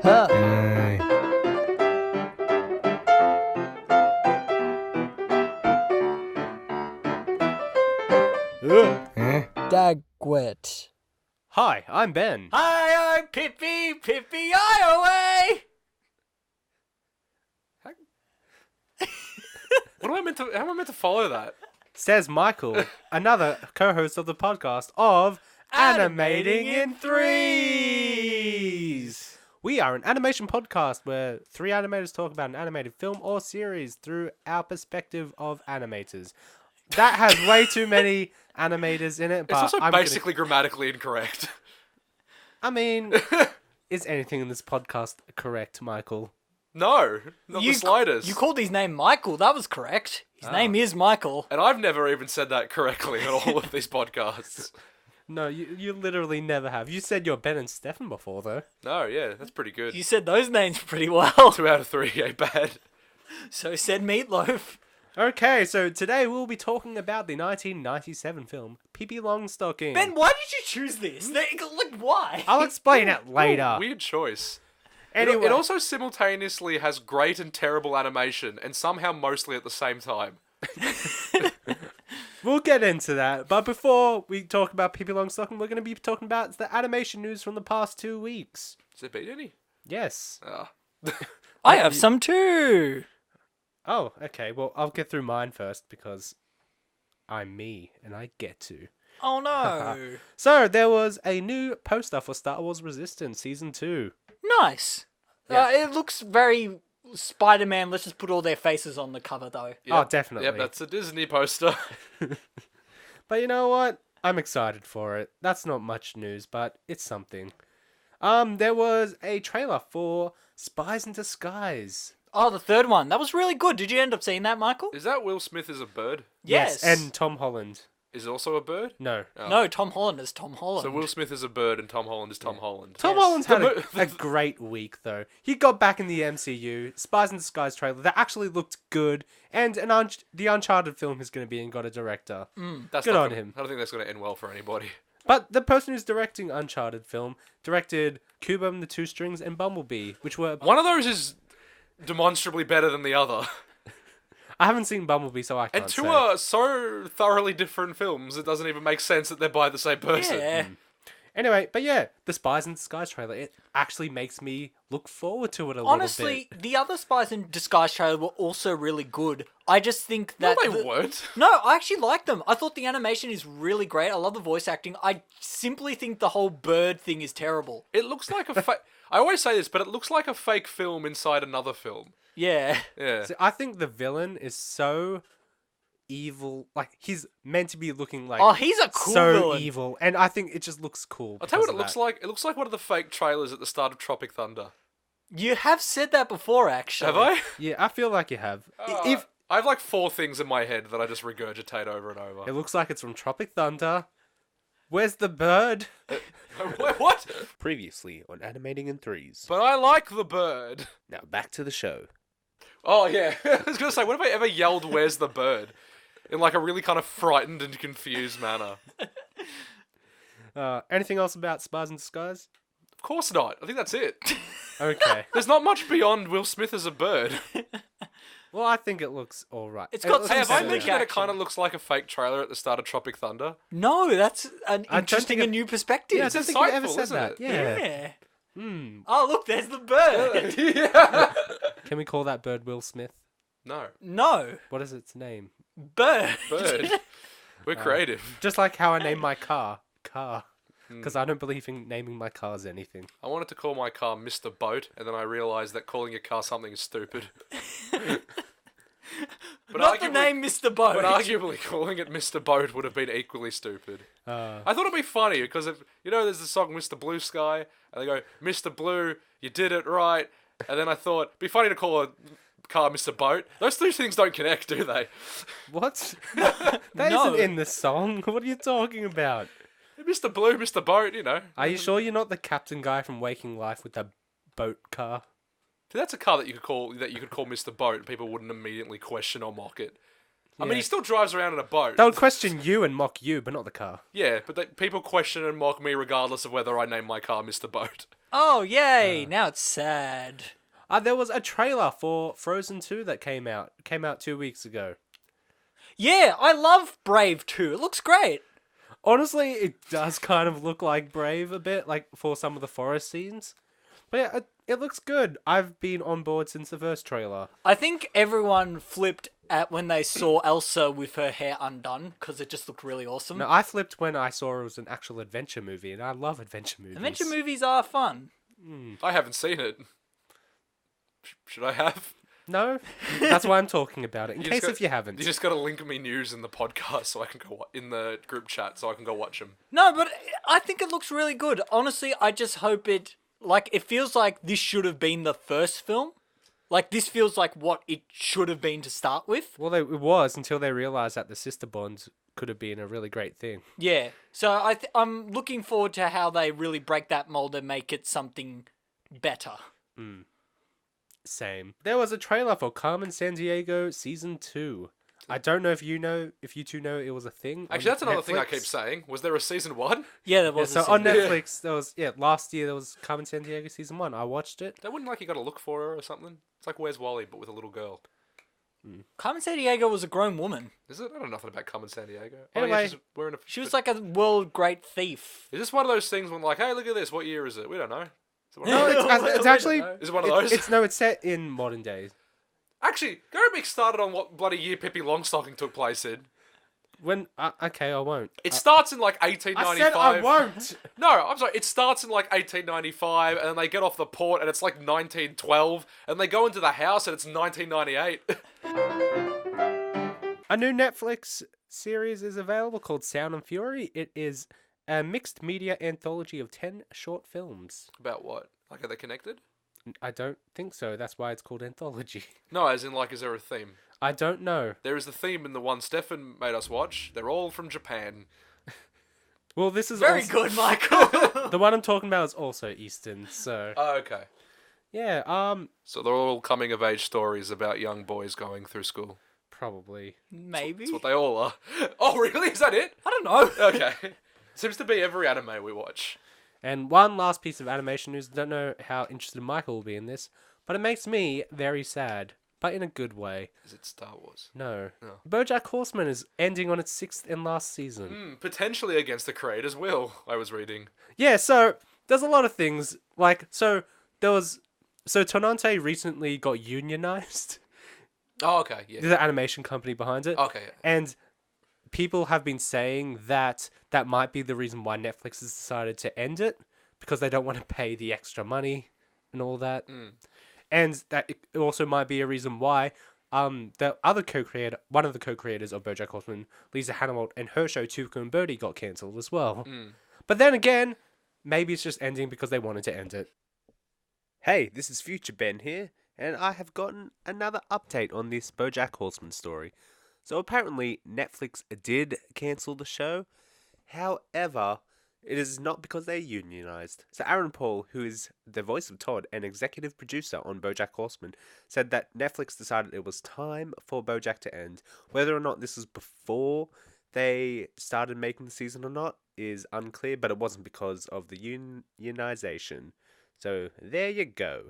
Huh. Dagwit. Hi, I'm Ben. Hi, I'm Pippi Ioway. What am I meant to? How am I meant to follow that? Says Michael, another co-host of the podcast of Animating in Threes. We are an animation podcast where three animators talk about an animated film or series through our perspective of animators. That has way too many animators in it, but It's also basically grammatically incorrect. I mean, is anything in this podcast correct, Michael? No, not the slightest. You called his name Michael. That was correct. His name is Michael. And I've never even said that correctly in all of these podcasts. No, you literally never have. You said you're Ben and Stefan before, though. No, yeah, that's pretty good. You said those names pretty well. 2 out of 3 ain't bad. So said Meatloaf. Okay, so today we'll be talking about the 1997 film Pippi Longstocking. Ben, why did you choose this? Why? I'll explain it later. Weird choice. Anyway, It also simultaneously has great and terrible animation, and somehow mostly at the same time. we'll get into that. But before we talk about Pippi Longstocking, we're going to be talking about the animation news from the past 2 weeks. Has it been any? Yes. I have some too. Oh, okay. Well, I'll get through mine first because I'm me and I get to. Oh no. So, there was a new poster for Star Wars Resistance Season 2. Nice. Yeah. It looks very Spider-Man. Let's just put all their faces on the cover, though. Oh, definitely. Yep, that's a Disney poster. But you know what? I'm excited for it. That's not much news, but it's something. There was a trailer for Spies in Disguise. Oh, the third one. That was really good. Did you end up seeing that, Michael? Is that Will Smith as a bird? Yes. And Tom Holland. Is it also a bird? No. Oh. No, Tom Holland is Tom Holland. So Will Smith is a bird and Tom Holland is Tom Holland. Tom Yes. Holland's had a great week, though. He got back in the MCU. Spies in Disguise trailer that actually looked good. And the Uncharted film he's going to be in got a director. That's Good not on gonna- him. I don't think that's going to end well for anybody. But the person who's directing Uncharted film directed Cuba and the Two Strings and Bumblebee, which were... One of those is demonstrably better than the other. I haven't seen Bumblebee, so I can't And two say. are so thoroughly different films, it doesn't even make sense that they're by the same person. Yeah. Anyway, but yeah, the Spies in Disguise trailer, it actually makes me look forward to it a Honestly, little bit. the other Spies in Disguise trailer were also really good. I just think No, that... they weren't. No, I actually like them. I thought the animation is really great. I love the voice acting. I simply think the whole bird thing is terrible. It looks like a fake... I always say this, but it looks like a fake film inside another film. Yeah. Yeah. So I think the villain is so evil. Like, he's meant to be looking like Oh, he's a cool so villain. evil. And I think it just looks cool. I'll tell you what because it looks of that. like. It looks like one of the fake trailers at the start of Tropic Thunder. You have said that before, actually. Have I? Yeah, I feel like you have. If I have like 4 things in my head that I just regurgitate over and over. it looks like it's from Tropic Thunder. Where's the bird? What? Previously on Animating in Threes. But I like the bird. Now back to the show. Oh, yeah. I was going to say, when have I ever yelled, "Where's the bird?" in like a really kind of frightened and confused manner? Anything else about Spies in Disguise? Of course not. I think that's it. Okay. There's not much beyond Will Smith as a bird. Well, I think it looks alright. It's got some Hey, have I Cinematic mentioned that it action. kind of looks like a fake trailer at the start of Tropic Thunder? No, that's an don't interesting think and new perspective. Yeah, I It's don't think you ever insightful, said isn't that. it? Yeah. Yeah. Oh, look, there's the bird. Yeah. Can we call that bird Will Smith? No. No, What is its name? bird. Bird. We're creative. Just like how I named my car. Car. Because I don't believe in naming my cars anything. I wanted to call my car Mr. Boat, and then I realised that calling your car something is stupid. But Not the name Mr. Boat. But arguably, calling it Mr. Boat would have been equally stupid. I thought it'd be funny because if there's the song Mr. Blue Sky, and they go, "Mr. Blue, you did it right," and then I thought it'd be funny to call a car Mr. Boat. Those two things don't connect, do they? What? That No. not in the song. What are you talking about? Mr. Blue, Mr. Boat, Are you sure you're not the captain guy from Waking Life with that boat car? That's a car that you could call Mr. Boat, and people wouldn't immediately question or mock it. I mean, Yeah. he still drives around in a boat. They'll question you and mock you, but not the car. Yeah, but people question and mock me regardless of whether I name my car Mr. Boat. Oh, yay! Now it's sad. There was a trailer for Frozen 2 that came out. Came out 2 weeks ago. Yeah, I love Brave 2. It looks great. Honestly, it does kind of look like Brave a bit, like for some of the forest scenes. But yeah, it looks good. I've been on board since the first trailer. I think everyone flipped at when they saw Elsa with her hair undone because it just looked really awesome. No, I flipped when I saw it was an actual adventure movie, and I love adventure movies. Adventure movies are fun. I haven't seen it. Should I have? No, that's why I'm talking about it. In You case just if you haven't. You just got to link me news in the podcast so I can go in the group chat so I can go watch them. No, but I think it looks really good. Honestly, I just hope it feels like this should have been the first film. Like this feels like what it should have been to start with. Well, it was until they realised that the sister bond could have been a really great thing. Yeah. So I'm looking forward to how they really break that mold and make it something better. Same. There was a trailer for Carmen Sandiego Season 2. I don't know if you two know it was a thing. Actually, on that's another thing I Netflix. keep saying. Was there a season 1? Yeah, there Yeah, was. so a on season. Netflix, there was last year there was Carmen Sandiego Season 1. I watched it. They wouldn't like you got to look for her or something. It's like Where's Wally, but with a little girl. Carmen Sandiego was a grown woman. Is it? I don't know nothing about Carmen Sandiego. Anyway, she's wearing a. She was like a world great thief. Is this one of those things when like, hey, look at this. What year is it? We don't know. Is it one of No, those? it's actually Is it one of those? it's set in modern days. Actually, go make started on what bloody year Pippi Longstocking took place in. When okay, I won't. It starts in like 1895. I said I won't. No, I'm sorry. It starts in like 1895, and then they get off the port, and it's like 1912, and they go into the house, and it's 1998. A new Netflix series is available called Sound and Fury. It is a mixed media anthology of 10 short films. About what? Like, are they connected? I don't think so. That's why it's called anthology. No, as in like, is there a theme? I don't know. There is the theme in the one Stefan made us watch. They're all from Japan. Well, this is Very also, good, Michael. the one I'm talking about is also Eastern. So Oh, okay. yeah, So they're all coming of age stories about young boys going through school. probably. Maybe. That's what they all are. Oh, really? Is that it? I don't know. Okay. Seems to be every anime we watch. And one last piece of animation news. Don't know how interested Michael will be in this, but it makes me very sad, but in a good way. Is it Star Wars? No. No. BoJack Horseman is ending on its 6th and last season. Potentially against the creator's will, I was reading. Yeah, so there's a lot of things so Tonante recently got unionized. Oh, okay, yeah. There's an animation company behind it. Okay, yeah. And people have been saying that might be the reason why Netflix has decided to end it, because they don't want to pay the extra money and all that. And that it also might be a reason why the other one of the co-creators of BoJack Horseman, Lisa Hanawalt, and her show Tuca and Birdie got cancelled as well. But then again, maybe it's just ending because they wanted to end it. Hey, this is Future Ben here, and I have gotten another update on this BoJack Horseman story. So apparently Netflix did cancel the show. However, it is not because they're unionized. So Aaron Paul, who is the voice of Todd and executive producer on BoJack Horseman, said that Netflix decided it was time for BoJack to end. Whether or not this was before they started making the season or not is unclear, but it wasn't because of the unionization. So there you go.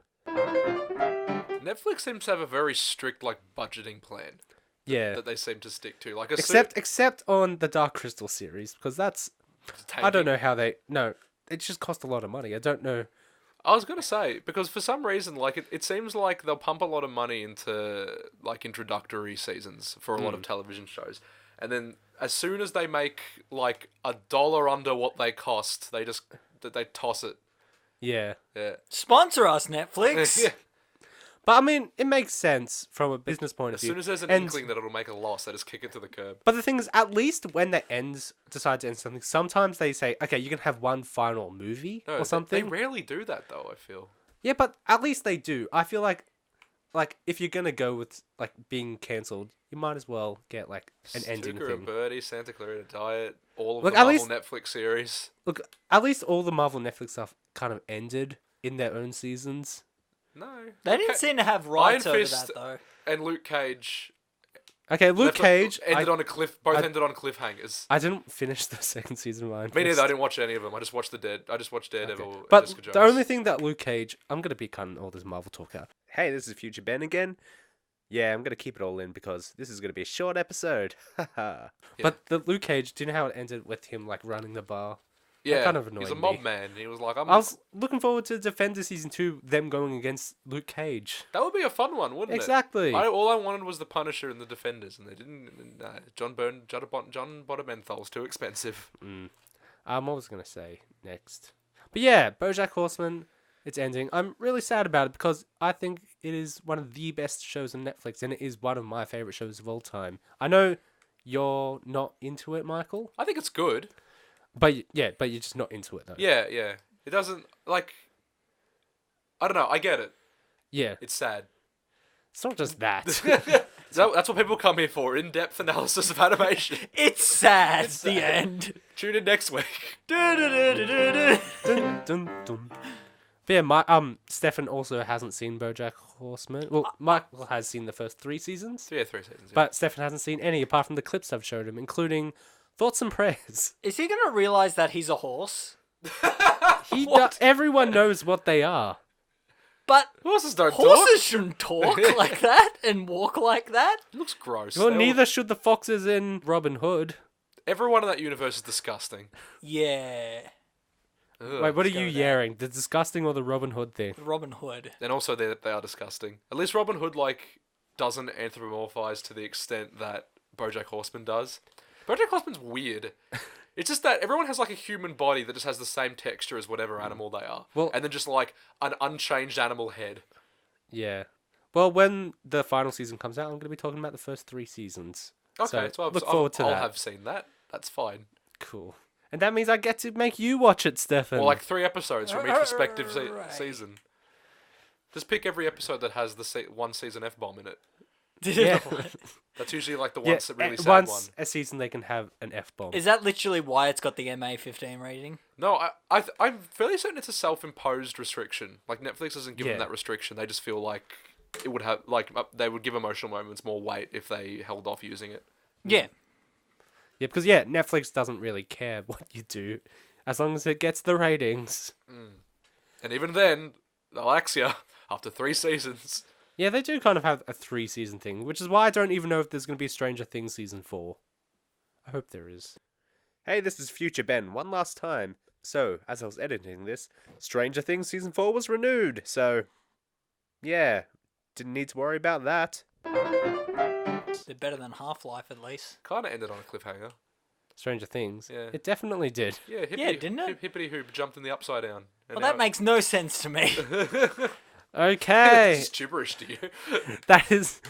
Netflix seems to have a very strict, like, budgeting plan Yeah. that they seem to stick to. Like, Except on the Dark Crystal series, because that's I don't know how it just cost a lot of money. I don't know. I was gonna say, because for some reason, like, it seems like they'll pump a lot of money into, like, introductory seasons for a lot of television shows, and then as soon as they make like $1 under what they cost, they toss it. Yeah. Yeah. Sponsor us, Netflix. Yeah. But I mean, it makes sense from a business point of As view. soon as there's an And- inkling that it'll make a loss, they just kick it to the curb. But the thing is, at least when they decide to end something, sometimes they say, okay, you can have one final movie No, or something. They rarely do that, though, I feel. Yeah, but at least they do. I feel like if you're gonna go with like being cancelled, you might as well get like an ending Tuca thing. and Birdie, Santa Clarita Diet, all of Look, the at Marvel least- Netflix series. Look, at least all the Marvel Netflix stuff kind of ended in their own seasons. No. They didn't seem to have rights Iron over Fist that, though. and Luke Cage Okay, Luke Cage. ended on a cliff. Both ended on cliffhangers. I didn't finish the second season of Iron Me neither. Fist. I didn't watch any of them. I just watched Daredevil. Okay. And But Jessica Jones. the only thing that Luke Cage, I'm gonna be cutting all this Marvel talk out. Hey, this is Future Ben again. Yeah, I'm gonna keep it all in because this is gonna be a short episode. But the Luke Cage, do you know how it ended with him like running the bar? yeah, kind of annoyed he's a me. mob man. He was like, I was looking forward to Defender season 2, them going against Luke Cage. that would be a fun one, wouldn't Exactly. it? All I wanted was the Punisher and the Defenders, and they didn't. John Bottomanthal's too expensive. What was I gonna say next? But yeah, BoJack Horseman, it's ending. I'm really sad about it because I think it is one of the best shows on Netflix, and it is one of my favorite shows of all time. I know you're not into it, Michael, I think it's good. but you're just not into it though. Yeah. It doesn't like. I don't know. I get it. Yeah, It's sad. it's not just that. That's what people come here for: in-depth analysis of animation. It's sad. The end. Tune in next week. Dun, dun, dun. But yeah, Stefan also hasn't seen BoJack Horseman. Well, Michael has seen the first 3 seasons, Yeah, 3 seasons. Yeah. but Stefan hasn't seen any apart from the clips I've showed him, including Thoughts and Prayers. Is he gonna realize that he's a horse? Everyone knows what they are. But Horses don't horses shouldn't talk like that and walk like that. It looks gross. Well, neither should the foxes in Robin Hood. Everyone in that universe is disgusting. Yeah. Ugh. Wait, what are you go there. yelling? The disgusting or the Robin Hood thing? Robin Hood. And also, they are disgusting. At least Robin Hood doesn't anthropomorphize to the extent that BoJack Horseman does. BoJack Horseman's weird. It's just that everyone has a human body that just has the same texture as whatever animal they are. Well- and then just an unchanged animal head. Yeah. Well, when the final season comes out, I'm going to be talking about the first 3 seasons. Okay, So, so look forward to I'll that. have seen that. That's fine. Cool. And that means I get to make you watch it, Stefan. Or 3 episodes from each respective Right. season. Just pick every episode that has the one season F-bomb in it. Yeah. That's usually the Yeah, once really sad once one. a season they can have an F-bomb. Is that literally why it's got the MA15 rating? No, I'm fairly certain it's a self-imposed restriction. Netflix doesn't give them Yeah. that restriction. They just feel like it would have they would give emotional moments more weight if they held off using it. Yeah. Yeah, because Netflix doesn't really care what you do, as long as it gets the ratings. And even then, they'll axe you after 3 seasons. Yeah, they do kind of have a 3-season thing, which is why I don't even know if there's going to be Stranger Things season 4. I hope there is. Hey, this is Future Ben one last time. So, as I was editing this, Stranger Things season 4 was renewed, so yeah, didn't need to worry about that. They're better than Half-Life, at least. Kind of ended on a cliffhanger. Stranger Things. Yeah. It definitely did. Yeah, didn't it? Hippity Hoop jumped in the Upside Down. And Well, that makes no sense to me. Okay, It's gibberish to you. that is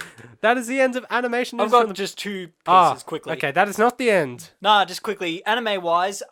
the end of animation news. I've from got the- just 2 pieces Ah, quickly. Okay, that is not the end. Nah, just quickly. Anime-wise,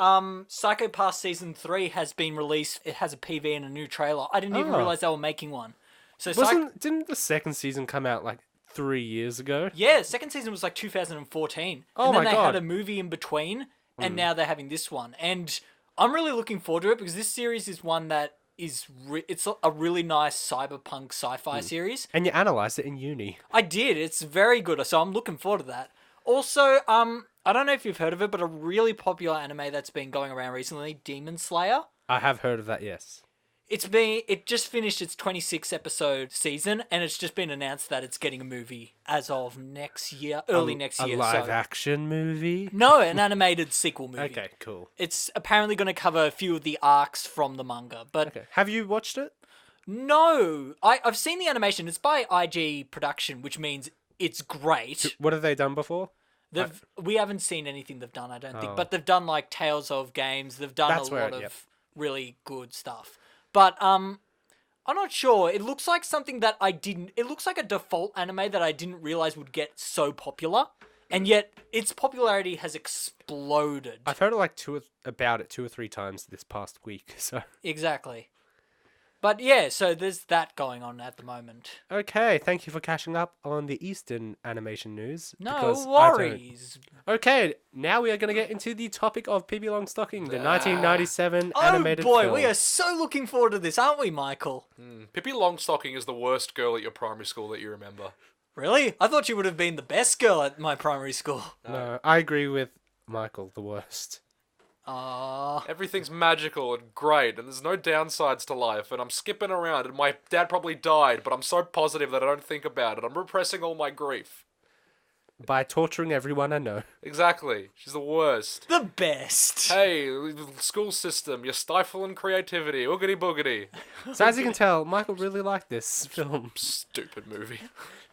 Psycho Pass Season 3 has been released. It has a PV and a new trailer. I didn't even Oh. realize they were making one. So Didn't the second season come out 3 years ago? Yeah, second season was 2014. Oh and then my they God. had a movie in between, and now they're having this one. And I'm really looking forward to it because this series is one that is it's a really nice cyberpunk sci-fi series. And you analysed it in uni. I did. It's very good, so I'm looking forward to that. Also, I don't know if you've heard of it, but a really popular anime that's been going around recently, Demon Slayer. I have heard of that, yes. It just finished its 26 episode season, and it's just been announced that it's getting a movie as of next year, early next year. A live so. action movie? No, an animated sequel movie. Okay, cool. It's apparently going to cover a few of the arcs from the manga, but Okay. Have you watched it? no, I've seen the animation. It's by IG Production, which means it's great. What have they done before? We haven't seen anything they've done, I don't think, Oh. but they've done Tales of Games. They've done That's a where- lot yep. of really good stuff. But I'm not sure. It looks like something that it looks like a default anime that I didn't realize would get so popular. And yet its popularity has exploded. I've heard about it 2 or 3 times this past week, so... Exactly. But yeah, so there's that going on at the moment. Okay, thank you for catching up on the Eastern animation news. No because I don't- worries. Okay, now we are going to get into the topic of Pippi Longstocking, the 1997 animated Oh boy, film. we are so looking forward to this, aren't we, Michael? Pippi Longstocking is the worst girl at your primary school that you remember. Really? I thought she would have been the best girl at my primary school. No, I agree with Michael, the worst. Everything's magical and great, and there's no downsides to life, and I'm skipping around, and my dad probably died, but I'm so positive that I don't think about it. I'm repressing all my grief. By torturing everyone I know. Exactly. She's the worst. The best. Hey, school system, you're stifling creativity. Oogity boogity. So as you can tell, Michael really liked this film. Stupid movie.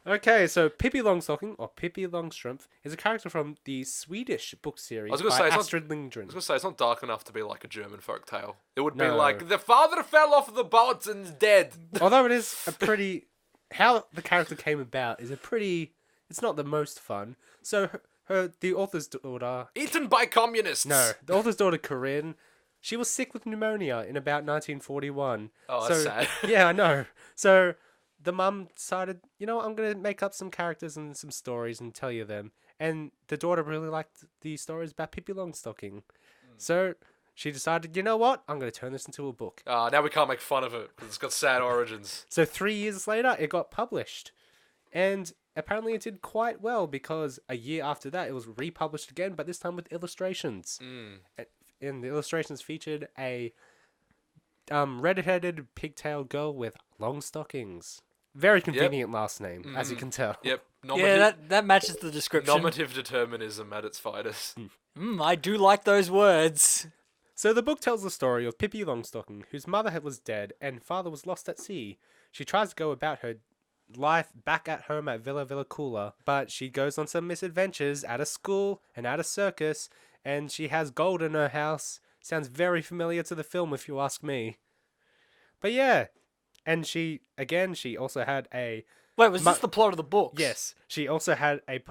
Okay, so Pippi Longstocking, or Pippi Longstrumpf, is a character from the Swedish book series was gonna by say, it's not- Astrid Lindgren. I was gonna say, it's not dark enough to be like a German folktale. It would be No. like, the father fell off the boat and is dead. Although it is a pretty... How the character came about is a pretty... It's not the most fun. So the author's daughter... Eaten by communists. No, the author's daughter, Corinne, she was sick with pneumonia in about 1941. Oh, that's sad. Yeah, I know. So the mum decided, you know what, I'm going to make up some characters and some stories and tell you them. And the daughter really liked the stories about Pippi Longstocking. So she decided, you know what, I'm going to turn this into a book. Now we can't make fun of it, because it's got sad origins. So 3 years later, it got published. And apparently it did quite well because a year after that, it was republished again, but this time with illustrations. And the illustrations featured a red-headed pigtail girl with long stockings. Very convenient last name, as you can tell. Yep. Yeah, that matches the description. Normative determinism at its finest. I do like those words. So the book tells the story of Pippi Longstocking, whose mother was dead and father was lost at sea. She tries to go about her life back at home at Villa Villacula, but she goes on some misadventures at a school and at a circus, and she has gold in her house. Sounds very familiar to the film, if you ask me. But yeah, and she also had a... Wait, was this the plot of the books? Yes, she also had a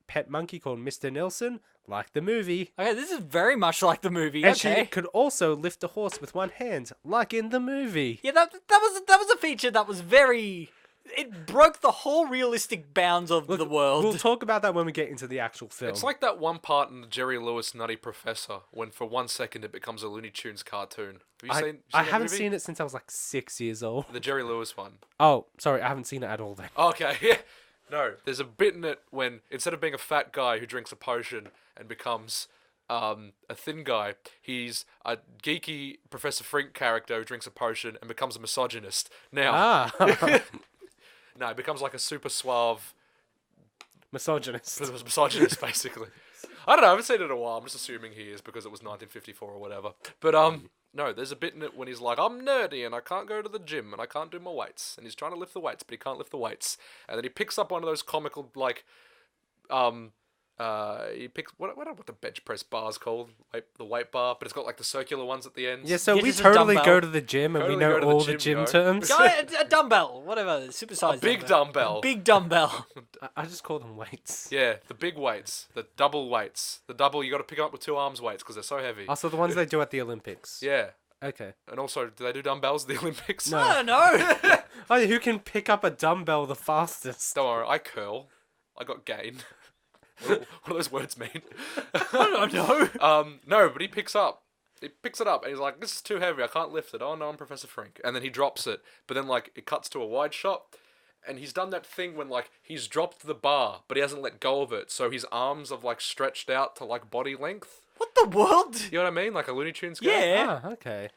pet monkey called Mr. Nilsson, like the movie. Okay, this is very much like the movie. And okay. she could also lift a horse with one hand, like in the movie. Yeah, that was a feature that was very... It broke the whole realistic bounds of the world. We'll talk about that when we get into the actual film. It's like that one part in the Jerry Lewis Nutty Professor when for 1 second it becomes a Looney Tunes cartoon. Have you seen I that haven't movie? seen it since I was like 6 years old. The Jerry Lewis one. Oh, sorry, I haven't seen it at all then. Okay, yeah. No, there's a bit in it when instead of being a fat guy who drinks a potion and becomes a thin guy, he's a geeky Professor Frink character who drinks a potion and becomes a misogynist. Now, no, it becomes like a super suave misogynist. misogynist, basically. I don't know, I haven't seen it in a while. I'm just assuming he is because it was 1954 or whatever. But, no, there's a bit in it when he's like, I'm nerdy and I can't go to the gym and I can't do my weights. And he's trying to lift the weights, but he can't lift the weights. And then he picks up one of those comical, like, he picks, what the bench press bar's called? The weight bar, but it's got, like, the circular ones at the end. Yeah, so Yeah, we just a totally dumbbell. go to the gym and Totally we know go to the all the gym, gym yo. terms. Guy, a dumbbell, whatever, supersized. Big dumbbell. A big dumbbell. I just call them weights. Yeah, the big weights, the double weights. The double, you got to pick 'em up with 2 arms weights because they're so heavy. Also, the ones they do at the Olympics. Yeah. Okay. And also, do they do dumbbells at the Olympics? No. I don't know. Oh, who can pick up a dumbbell the fastest? Don't worry, I curl. I got gain. What do those words mean? I don't know. No, but he picks it up and he's like, this is too heavy, I can't lift it. Oh no, I'm Professor Frink. And then he drops it. But then like it cuts to a wide shot and he's done that thing when like he's dropped the bar, but he hasn't let go of it. So his arms have like stretched out to like body length. What the world? You know what I mean? Like a Looney Tunes guy. Yeah. Ah, okay.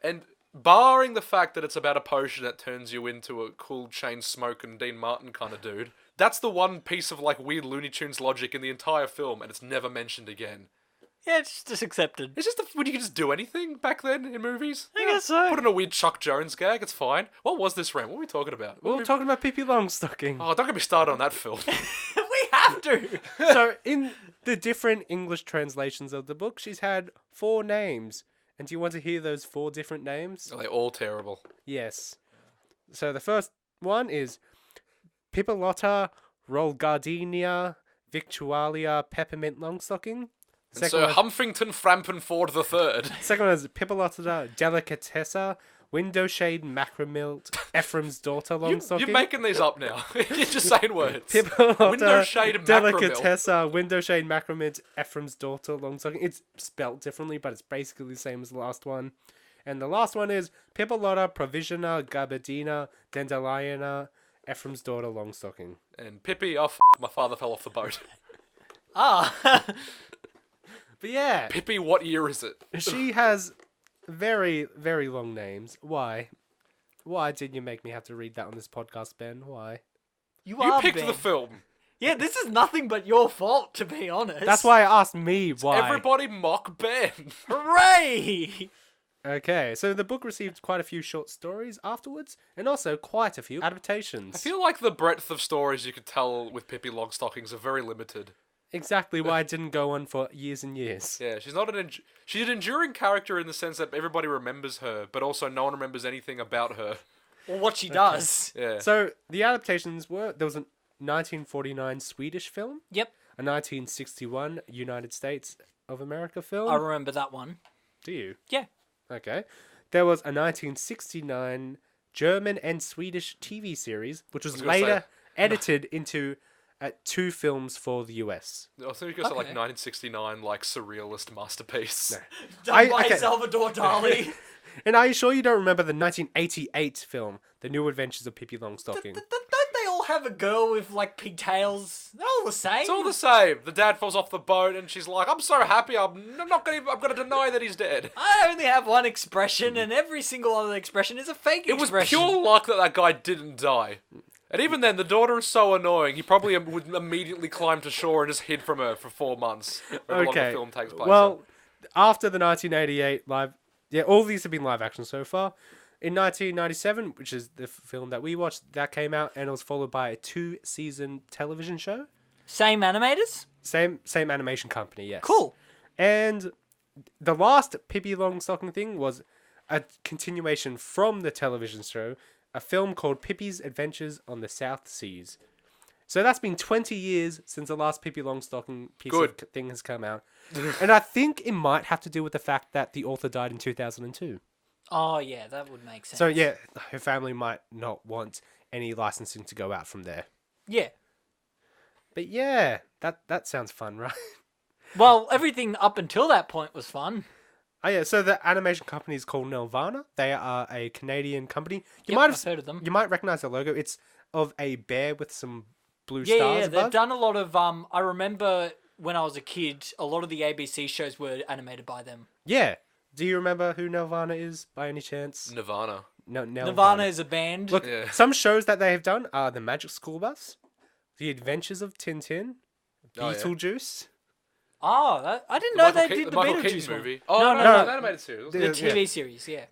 And barring the fact that it's about a potion that turns you into a cool chain smoking Dean Martin kind of dude, that's the one piece of like weird Looney Tunes logic in the entire film, and it's never mentioned again. Yeah, it's just accepted. It's just would you just do anything back then in movies? I guess so. Put in a weird Chuck Jones gag, it's fine. What was this, Ram? What were we talking about? We're talking about Pippi Longstocking. Oh, don't get me started on that film. We have to. So, in the different English translations of the book, she's had 4 names. And do you want to hear those 4 different names? Are they all terrible? Yes. So the first one is Pippilotta Rolgardinia Victualia Peppermint Longstocking. And Sir Humphreyton Frampenford III. Second one is Pippilotta Delicatessa Windowshade Macromilt Ephraim's daughter Longstocking. You're making these up now. You're just saying words. Pippilotta Windowshade Macromilt. Delicatessa Windowshade Macromint Ephraim's daughter Longstocking. It's spelt differently, but it's basically the same as the last one. And the last one is Pippilotta Provisiona Gabardina Dandeliona Ephraim's daughter, Longstocking. And Pippi, my father fell off the boat. Ah. But yeah, Pippi, what year is it? she has very, very long names. Why? Why did you make me have to read that on this podcast, Ben? Why? You are picked Ben. the film. Yeah, this is nothing but your fault, to be honest. That's why I asked me why. Everybody mock Ben. Hooray! Okay, so the book received quite a few short stories afterwards, and also quite a few adaptations. I feel like the breadth of stories you could tell with Pippi Longstockings are very limited. Exactly why it didn't go on for years and years. Yeah, she's not she's an enduring character in the sense that everybody remembers her, but also no one remembers anything about her. Or what she does. Yeah. So the adaptations were, there was a 1949 Swedish film, Yep, a 1961 United States of America film. I remember that one. Do you? Yeah. Okay. There was a 1969 German and Swedish TV series, which was gonna later say- edited into 2 films for the US. I think you guys like Okay. 1969, like surrealist masterpiece. Done by okay. Salvador Dali. And are you sure you don't remember the 1988 film, The New Adventures of Pippi Longstocking? Don't they all have a girl with, like, pigtails? They're all the same. It's all the same. The dad falls off the boat, and she's like, "I'm so happy. I'm gonna deny that he's dead." I only have one expression, and every single other expression is a fake It was expression. pure luck that guy didn't die. And even then, the daughter is so annoying. He probably would immediately climb to shore and just hid from her for 4 months. However long the Okay. film takes place. Well, after the 1988 live... Yeah, all these have been live action so far. In 1997, which is the film that we watched, that came out, and it was followed by a 2-season television show. Same animators? Same animation company, yes. Cool. And the last Pippi Longstocking thing was a continuation from the television show, a film called Pippi's Adventures on the South Seas. So that's been 20 years since the last Pippi Longstocking piece of thing has come out. And I think it might have to do with the fact that the author died in 2002. Oh, yeah, that would make sense. So yeah, her family might not want any licensing to go out from there. Yeah. But yeah, that sounds fun, right? Well, everything up until that point was fun. Oh yeah, so the animation company is called Nelvana. They are a Canadian company. I've heard of them. You might recognize the logo. It's of a bear with some blue Yeah, stars yeah, above. they've done a lot of, I remember when I was a kid, a lot of the ABC shows were animated by them. Yeah. Do you remember who Nelvana is by any chance? Nirvana. No, Nirvana is a band. Look, Yeah. some shows that they have done are The Magic School Bus, The Adventures of Tintin, Oh, yeah. Beetlejuice. Oh, I didn't know they did the Michael Beetlejuice Keaton one. movie. Oh, No, no, no, it's an animated series. The Yeah. TV series, yeah.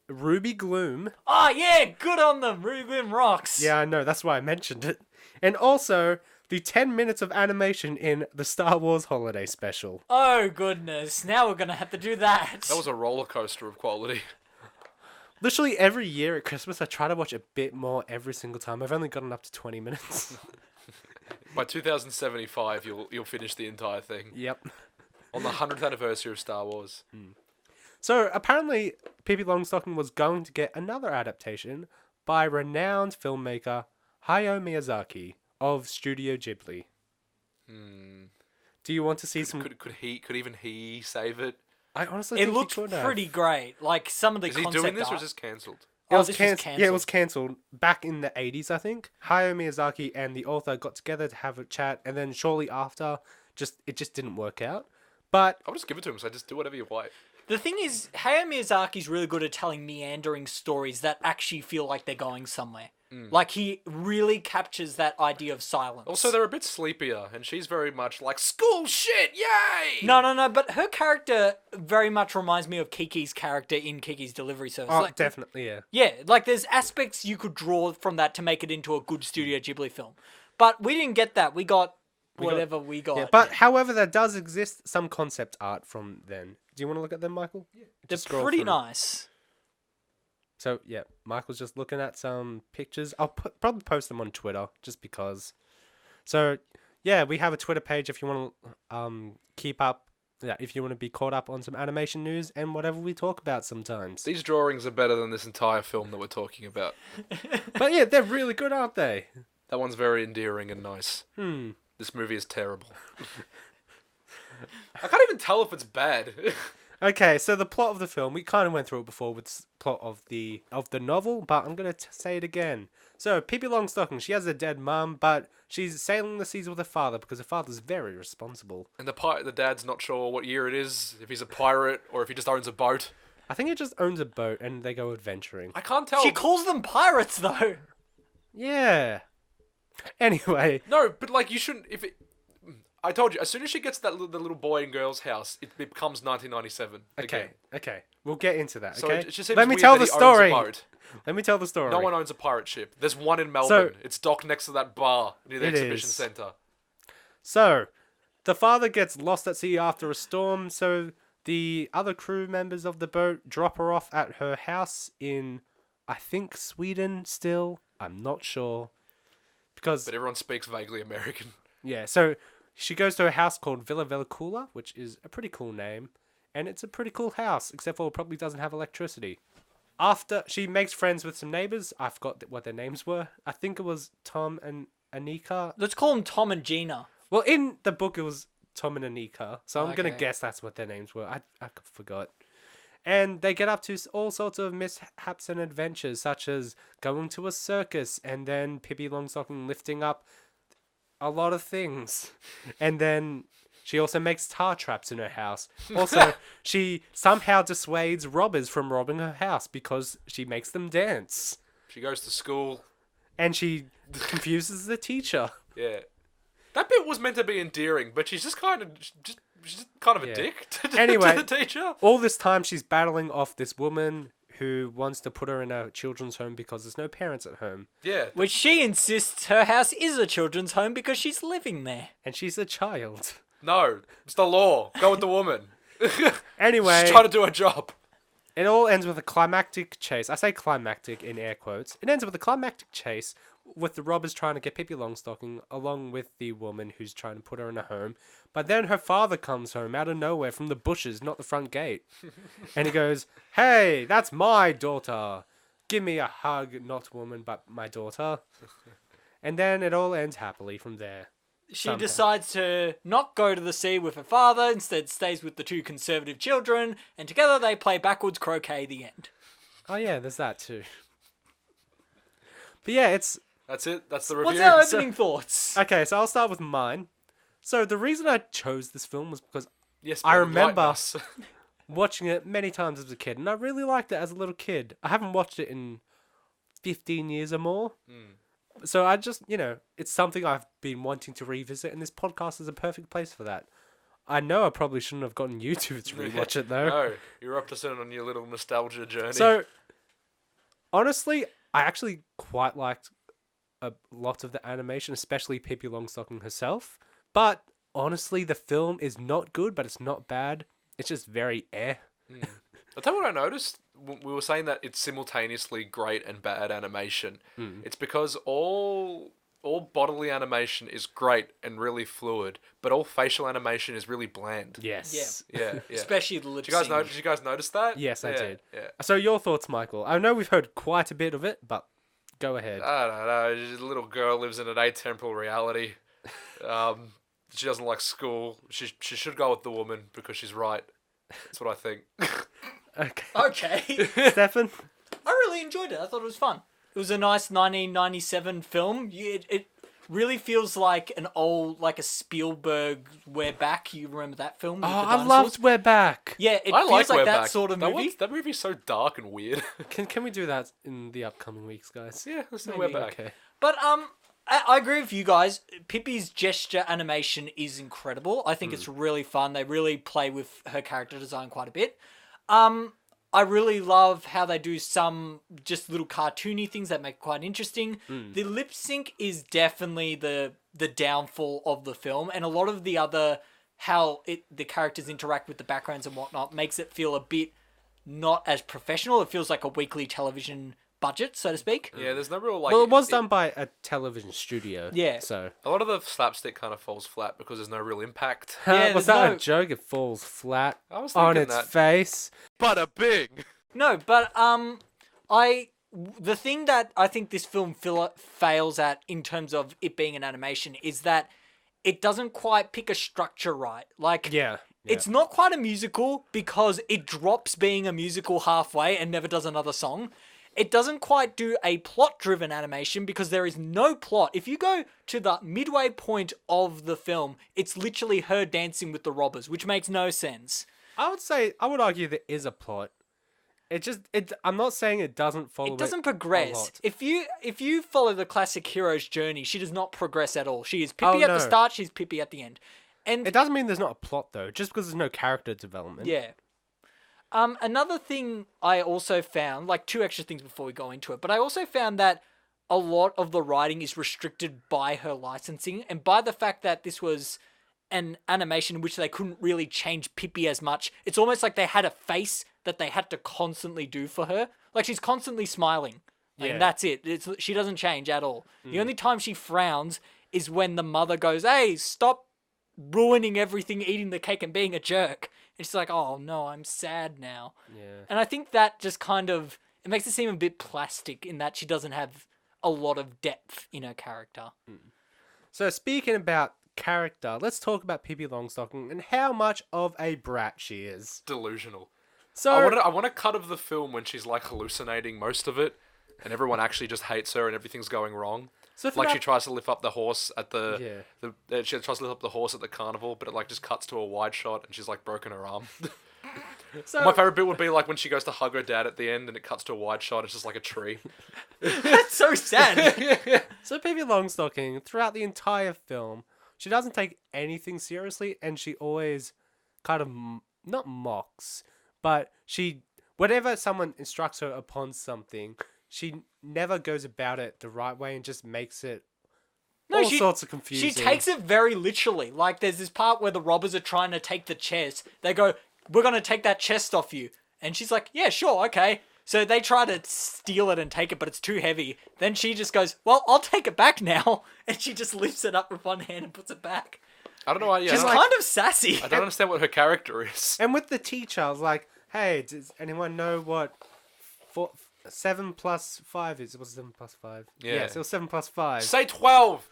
Ruby Gloom. Oh, yeah, good on them. Ruby Gloom rocks. Yeah, I know. That's why I mentioned it. And also the 10 minutes of animation in the Star Wars Holiday Special. Oh, goodness. Now we're going to have to do that. That was a roller coaster of quality. Literally every year at Christmas, I try to watch a bit more every single time. I've only gotten up to 20 minutes. By 2075, you'll finish the entire thing Yep. on the 100th anniversary of Star Wars. So apparently, Pippi Longstocking was going to get another adaptation by renowned filmmaker Hayao Miyazaki of Studio Ghibli. Do you want to see some? Could even he save it? I honestly It think looks he could have. pretty great. Like, some of the Is he concept doing this or art. is this cancelled? It was this was cancelled. Yeah, it was cancelled back in the 80s, I think. Hayao Miyazaki and the author got together to have a chat, and then shortly after, it just didn't work out. But I'll just give it to him. So just do whatever you like. The thing is, Hayao Miyazaki's really good at telling meandering stories that actually feel like they're going somewhere. Like, he really captures that idea of silence. Also, they're a bit sleepier, and she's very much like school shit. Yay! No, but her character very much reminds me of Kiki's character in Kiki's Delivery Service. oh, Like, definitely, yeah. yeah, like there's aspects you could draw from that to make it into a good Studio Ghibli film. But we didn't get that. We got whatever we got. Yeah, but however, there does exist some concept art from then. Do you want to look at them, Michael? Yeah. they're pretty nice. So, yeah, Michael's just looking at some pictures. I'll probably post them on Twitter, just because. So, yeah, we have a Twitter page if you want to keep up. Yeah, if you want to be caught up on some animation news and whatever we talk about sometimes. These drawings are better than this entire film that we're talking about. But yeah, they're really good, aren't they? That one's very endearing and nice. This movie is terrible. I can't even tell if it's bad. Okay, so the plot of the film, we kind of went through it before with the plot of the novel, but I'm going to say it again. So, Pippi Longstocking, she has a dead mum, but she's sailing the seas with her father because her father's very responsible. And the dad's not sure what year it is, if he's a pirate or if he just owns a boat. I think he just owns a boat and they go adventuring. I can't tell. She calls them pirates, though. Yeah. Anyway. No, but like you shouldn't. If it, I told you, as soon as she gets to the little boy and girl's house, it becomes 1997. Okay. Okay. We'll get into that. So Okay. it just seems Let me weird tell that the he owns a story. boat. Let me tell the story. No one owns a pirate ship. There's one in Melbourne. It's docked next to that bar near the exhibition centre. So, the father gets lost at sea after a storm, so the other crew members of the boat drop her off at her house in, I think, Sweden still. I'm not sure. Because, But everyone speaks vaguely American. yeah, so she goes to a house called Villa Vellicula, which is a pretty cool name. And it's a pretty cool house, except for it probably doesn't have electricity. After she makes friends with some neighbors, I forgot what their names were. I think it was Tom and Anika. Let's call them Tom and Gina. Well, in the book, it was Tom and Anika, so I'm gonna Okay. guess that's what their names were. I forgot. And they get up to all sorts of mishaps and adventures, such as going to a circus, and then Pippi Longstocking lifting up a lot of things, and then she also makes tar traps in her house. Also, she somehow dissuades robbers from robbing her house because she makes them dance, She goes to school. and she confuses the teacher. Yeah. That bit was meant to be endearing, but she's just kind of a Yeah. dick to Anyway. the teacher. All this time, she's battling off this woman who wants to put her in a children's home because there's no parents at home. Yeah. Which she insists her house is a children's home because she's living there. And she's a child. No, it's the law. Go with the woman. Anyway, She's trying to do her job. it all ends with a climactic chase. I say climactic in air quotes. It ends with a climactic chase with the robbers trying to get Pippi Longstocking along with the woman who's trying to put her in a home. But then her father comes home out of nowhere from the bushes, not the front gate. And he goes, "Hey, that's my daughter. Give me a hug, not woman, but my daughter." And then it all ends happily from there. She Somehow. decides to not go to the sea with her father, instead stays with the two conservative children, and together they play backwards croquet the end. Oh yeah, there's that too. But yeah, it's... That's it. That's the review. What's our opening thoughts? Okay, so I'll start with mine. So the reason I chose this film was because Yes, I but remember- enlighten us. watching it many times as a kid, and I really liked it as a little kid. I haven't watched it in 15 years or more. So I just, it's something I've been wanting to revisit, and this podcast is a perfect place for that. I know I probably shouldn't have gotten you two to rewatch it, though. No, you're up to sit on your little nostalgia journey. So, honestly, I actually quite liked a lot of the animation, especially Pippi Longstocking herself. But, honestly, the film is not good, but it's not bad. It's just very I'll tell you what I noticed. We were saying that it's simultaneously great and bad animation. It's because all bodily animation is great and really fluid, but all facial animation is really bland. Yes. Yeah. Especially the lip Did you guys sync. Did you guys notice that? Yes, I did. Yeah. So, your thoughts, Michael? I know we've heard quite a bit of it, but go ahead. I don't know. A little girl lives in an atemporal reality. She doesn't like school. She should go with the woman because she's right. That's what I think. Okay. Okay. Stefan? I really enjoyed it. I thought it was fun. It was a nice 1997 film. It really feels like a Spielberg We're Back. You remember that film? With Oh, the I dinosaurs? loved We're Back. Yeah, it I feels like like We're that Back. sort of movie. That movie's so dark and weird. Can we do that in the upcoming weeks, guys? Yeah, let's do Maybe. We're Back. Okay. But I agree with you guys. Pippi's gesture animation is incredible. I think it's really fun. They really play with her character design quite a bit. I really love how they do some just little cartoony things that make it quite interesting. The lip sync is definitely the downfall of the film, and a lot of the other the characters interact with the backgrounds and whatnot makes it feel a bit not as professional. It feels like a weekly television budget, so to speak. Yeah, there's no real like. Well, it was done by a television studio. Yeah. So. A lot of the slapstick kind of falls flat because there's no real impact. Yeah, was there's that no- a joke? It falls flat I was on thinking its that. face. Bada bing. No, but the thing that I think this film fails at in terms of it being an animation is that it doesn't quite pick a structure right. Like, Yeah. It's not quite a musical because it drops being a musical halfway and never does another song. It doesn't quite do a plot-driven animation because there is no plot. If you go to the midway point of the film, it's literally her dancing with the robbers, which makes no sense. I would argue there is a plot. I'm not saying it doesn't follow. It doesn't a progress. lot. If you follow the classic hero's journey, she does not progress at all. She is Pippi at the start, she's Pippi at the end. And it doesn't mean there's not a plot though, just because there's no character development. yeah. Another thing I also found, like 2 extra things before we go into it, but I also found that a lot of the writing is restricted by her licensing and by the fact that this was an animation in which they couldn't really change Pippi as much. It's almost like they had a face that they had to constantly do for her. Like she's constantly smiling. And that's it. She doesn't change at all. The only time she frowns is when the mother goes, "Hey, stop ruining everything, eating the cake and being a jerk." And she's like, "Oh no, I'm sad now." Yeah. And I think that just kind of, it makes it seem a bit plastic in that she doesn't have a lot of depth in her character. So speaking about character, let's talk about Pippi Longstocking and how much of a brat she is. Delusional. So I want a cut of the film when she's like hallucinating most of it, and everyone actually just hates her and everything's going wrong. So Like she tries to lift up the horse at she tries to lift up the horse at the carnival, but it like just cuts to a wide shot and she's like broken her arm. So My favorite bit would be like when she goes to hug her dad at the end and it cuts to a wide shot. It's just like a tree. That's so sad. So Pippi Longstocking, throughout the entire film, she doesn't take anything seriously, and she always kind of not mocks, but whenever someone instructs her upon something, she never goes about it the right way and just makes it sorts of confusing. She takes it very literally. Like there's this part where the robbers are trying to take the chest. They go, "We're going to take that chest off you." And she's like, "Yeah, sure, okay." So they try to steal it and take it, but it's too heavy. Then she just goes, "Well, I'll take it back now." And she just lifts it up with one hand and puts it back. I don't know why. Yeah, She's kind of sassy. I don't understand what her character is. And with the teacher, I was like, "Hey, does anyone know what 7 plus 5 is?" It was 7 plus 5. Yeah. Yes, it was 7 plus 5. Say 12.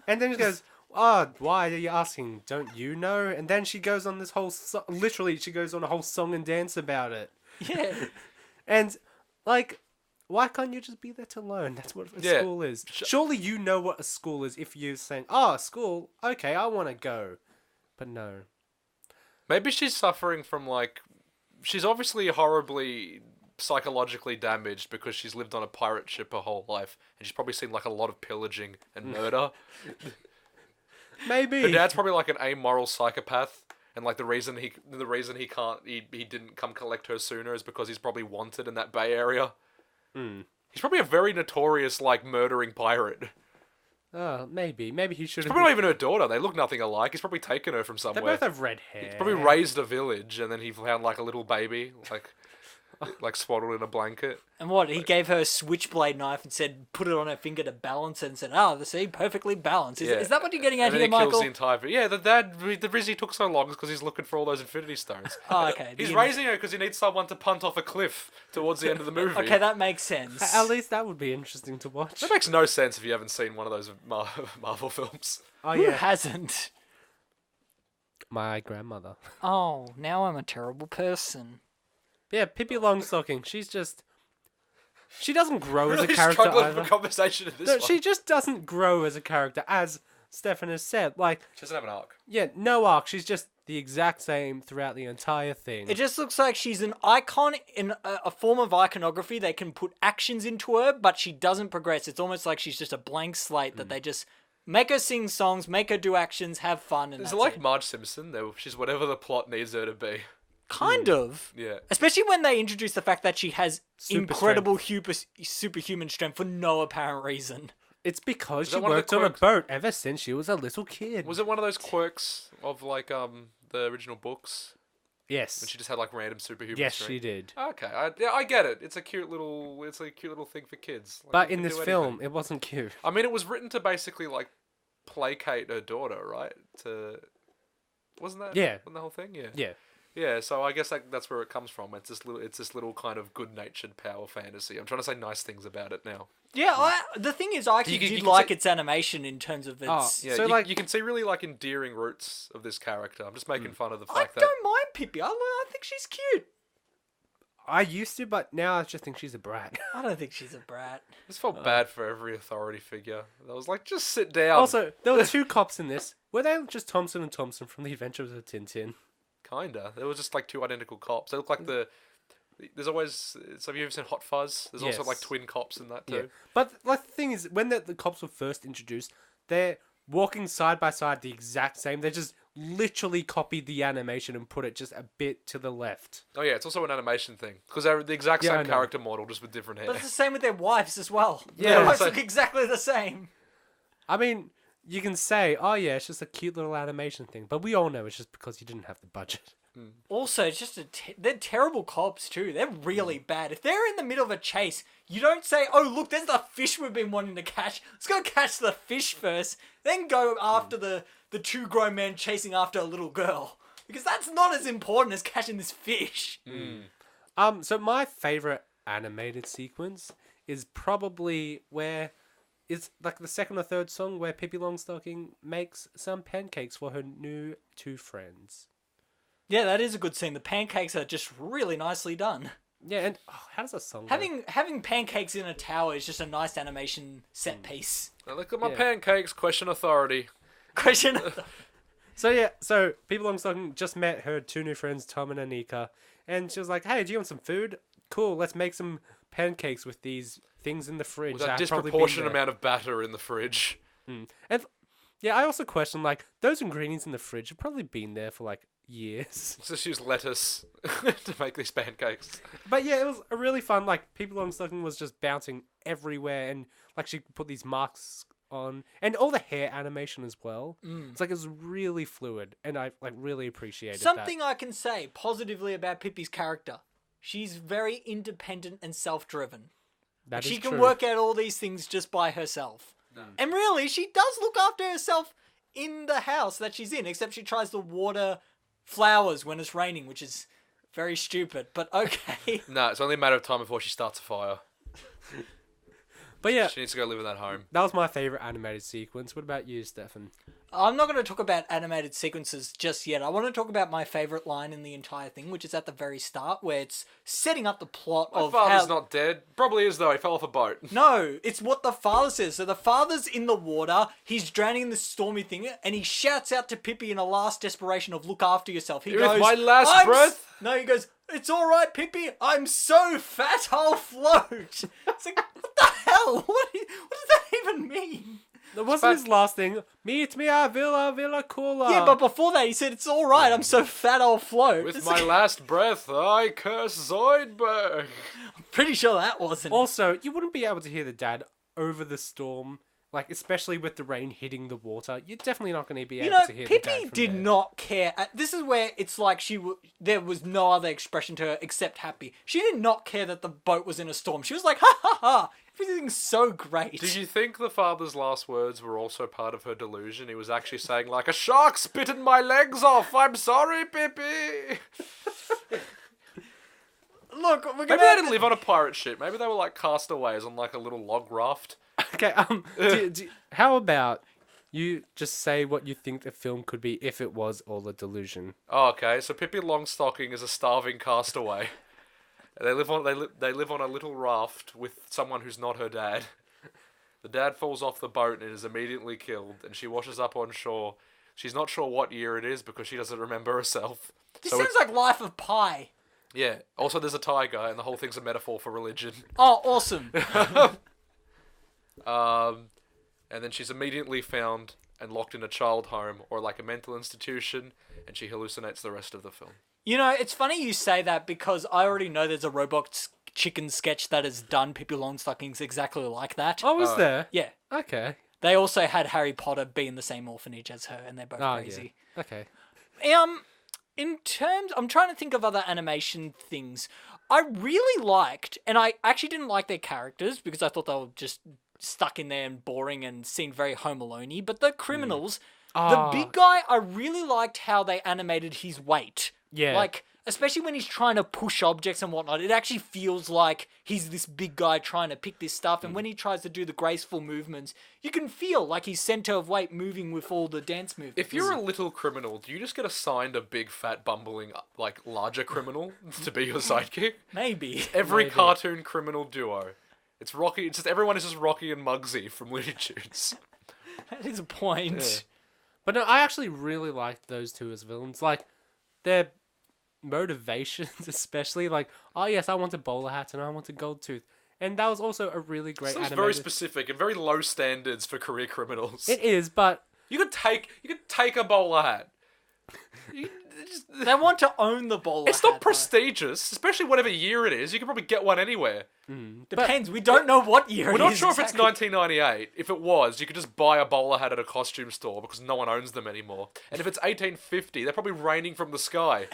And then she goes, "Oh, why are you asking? Don't you know?" And then she goes on this whole literally, she goes on a whole song and dance about it. Yeah. And like, why can't you just be there to learn? That's what a school is. Surely you know what a school is if you're saying, "Oh, school, okay, I want to go." But no. Maybe she's suffering from like, she's obviously horribly psychologically damaged because she's lived on a pirate ship her whole life, and she's probably seen like a lot of pillaging and murder. Maybe. Her dad's probably like an amoral psychopath, and like the reason he didn't come collect her sooner is because he's probably wanted in that Bay Area. He's probably a very notorious like murdering pirate. Oh, maybe he should It's have. probably not even her daughter. They look nothing alike. He's probably taken her from They somewhere. both have red hair. He's probably raised a village, and then he found like a little baby, like swaddled in a blanket. And what? He gave her a switchblade knife and said, put it on her finger to balance it, and said, see, perfectly balanced. Is that what you're getting at And then here, he Michael? kills the entire. Yeah, the reason he took so long is because he's looking for all those Infinity Stones. Oh, okay. He's raising her because he needs someone to punt off a cliff towards the end of the movie. Okay, that makes sense. At least that would be interesting to watch. That makes no sense if you haven't seen one of those Marvel films. Oh Who yeah, hasn't? my grandmother. Oh, now I'm a terrible person. Yeah, Pippi Longstocking. She doesn't grow as a Really character struggling either. for conversation in this No, one. she just doesn't grow as a character, as Stefan has said. Like, She doesn't have an arc. yeah, no arc. She's just the exact same throughout the entire thing. It just looks like she's an icon in a form of iconography. They can put actions into her, but she doesn't progress. It's almost like she's just a blank slate that they just make her sing songs, make her do actions, have fun, and Is that's it like it. Marge Simpson? She's whatever the plot needs her to be. Kind of. Yeah. Especially when they introduce the fact that she has Super incredible superhuman strength for no apparent reason. It's because she that one of the worked on a quirks? boat ever since she was a little kid. Was it one of those quirks of like the original books? Yes. When she just had like random superhuman Yes, strength? she did. Okay, I get it. It's a cute little thing for kids. Like, But you in can this do film, anything. it wasn't cute. I mean, it was written to basically like placate her daughter, right? Wasn't that? Yeah. Wasn't the whole thing? Yeah. Yeah. Yeah, so I guess that's where it comes from. It's this little kind of good-natured power fantasy. I'm trying to say nice things about it now. Yeah, the thing is, I actually You did can like say- its animation in terms of its... Yeah, So, you can see really like endearing roots of this character. I'm just making fun of the I fact that don't mind Pippi. I think she's cute. I used to, but now I just think she's a brat. I don't think she's a brat. I just felt bad for every authority figure. I was like, just sit down. Also, there were 2 cops in this. Were they just Thompson and Thompson from The Adventures of Tintin? Kinda. There were just like 2 identical cops. They look like There's always. So have you ever seen Hot Fuzz? There's also Yes. like twin cops in that too. Yeah. But like the thing is, when the cops were first introduced, they're walking side by side the exact same. They just literally copied the animation and put it just a bit to the left. Oh yeah, it's also an animation thing because they're the exact Yeah, I same know. character model, just with different hair. But it's the same with their wives as well. Yeah, Their wives so- look exactly the same. I mean, you can say, oh yeah, it's just a cute little animation thing, but we all know it's just because you didn't have the budget. Also, it's just they're terrible cops too. They're really bad. If they're in the middle of a chase, you don't say, "Oh, look, there's the fish we've been wanting to catch. Let's go catch the fish first, then go after the 2 grown men chasing after a little girl." Because that's not as important as catching this fish. So my favorite animated sequence is probably where it's like the second or third song where Pippi Longstocking makes some pancakes for her new 2 friends. Yeah, that is a good scene. The pancakes are just really nicely done. Yeah, and how does that song go? Having pancakes in a tower is just a nice animation set piece. Now look at my Yeah. pancakes. Question authority. Question. So Pippi Longstocking just met her 2 new friends, Tom and Anika, and she was like, "Hey, do you want some food? Cool, let's make some pancakes with these things in the fridge." With a that have probably been disproportionate there." amount of batter in the fridge. And yeah, I also question like those ingredients in the fridge have probably been there for like years. Let's just use lettuce to make these pancakes. But yeah, it was a really fun. Like Pippi Longstocking was just bouncing everywhere, and like she put these marks on, and all the hair animation as well. It's like it was really fluid, and I like really appreciated Something that. I can say positively about Pippi's character. She's very independent and self-driven. That She is can true. work out all these things just by herself. And really, she does look after herself in the house that she's in, except she tries to water flowers when it's raining, which is very stupid, but okay. No, it's only a matter of time before she starts a fire. But yeah, She needs to go live in that home. that was my favorite animated sequence. What about you, Stefan? I'm not going to talk about animated sequences just yet. I want to talk about my favorite line in the entire thing, which is at the very start, where it's setting up the plot My of father's how... not dead. Probably is though. He fell off a boat. No, it's what the father says. So the father's in the water, he's drowning in this stormy thing, and he shouts out to Pippi in a last desperation of "Look after yourself." He With goes, my last "I'm breath?" No, he goes, "It's all right, Pippi. I'm so fat, I'll float." It's like, what the hell? What does that even mean? That wasn't his last thing. Meet me at Villa Cola. Yeah, but before that, he said, "It's all right. I'm so fat, I'll float." With It's my like- last breath, I curse Zoidberg. pretty sure that wasn't. Also, you wouldn't be able to hear the dad over the storm, like especially with the rain hitting the water. You're definitely not going to be You able know, to hear the Pippi dad from did there. not care. This is where it's like there was no other expression to her except happy. She did not care that the boat was in a storm. She was like, "Ha ha ha! Everything's so great." Do you think the father's last words were also part of her delusion? He was actually saying like, "A shark spitting my legs off. I'm sorry, Pippi." Look, we're Maybe gonna. they didn't live on a pirate ship. Maybe they were like castaways on like a little log raft. Okay, how about you just say what you think the film could be if it was all a delusion? Oh, okay. So Pippi Longstocking is a starving castaway. They live on a little raft with someone who's not her dad. The dad falls off the boat and is immediately killed, and she washes up on shore. She's not sure what year it is because she doesn't remember herself. This So sounds like Life of Pi. yeah. Also, there's a tiger, and the whole thing's a metaphor for religion. Oh, awesome. And then she's immediately found and locked in a child home or like a mental institution, and she hallucinates the rest of the film. You know, it's funny you say that because I already know there's a Robot Chicken sketch that has done Pippi Longstockings exactly like that. Oh, was there? Yeah. Okay. They also had Harry Potter be in the same orphanage as her, and they're both Oh, crazy. yeah. Okay. In terms, I'm trying to think of other animation things. I really liked, and I actually didn't like their characters because I thought they were just stuck in there and boring and seemed very Home Alone-y. But the criminals, the big guy, I really liked how they animated his weight Yeah. Like, especially when he's trying to push objects and whatnot, it actually feels like he's this big guy trying to pick this stuff. And when he tries to do the graceful movements, you can feel like he's center of weight moving with all the dance movements. If you're a little criminal, do you just get assigned a big, fat, bumbling, like, larger criminal to be your sidekick? Maybe. Every Maybe. cartoon criminal duo. It's Rocky. It's just everyone is just Rocky and Muggsy from Looney Tunes. That is a point. Yeah. But no, I actually really liked those two as villains. Like, their motivations, especially. Like, oh yes, I want a bowler hat and I want a gold tooth. And that was also a really great Sounds animated... very specific and very low standards for career criminals. It is, but... You could take a bowler hat. They want to own the bowler It's hat, not prestigious, especially whatever year it is. You can probably get one anywhere. though. Depends. We don't know what year We're it not is sure exactly. if it's 1998. If it was, you could just buy a bowler hat at a costume store because no one owns them anymore. And if it's 1850, they're probably raining from the sky.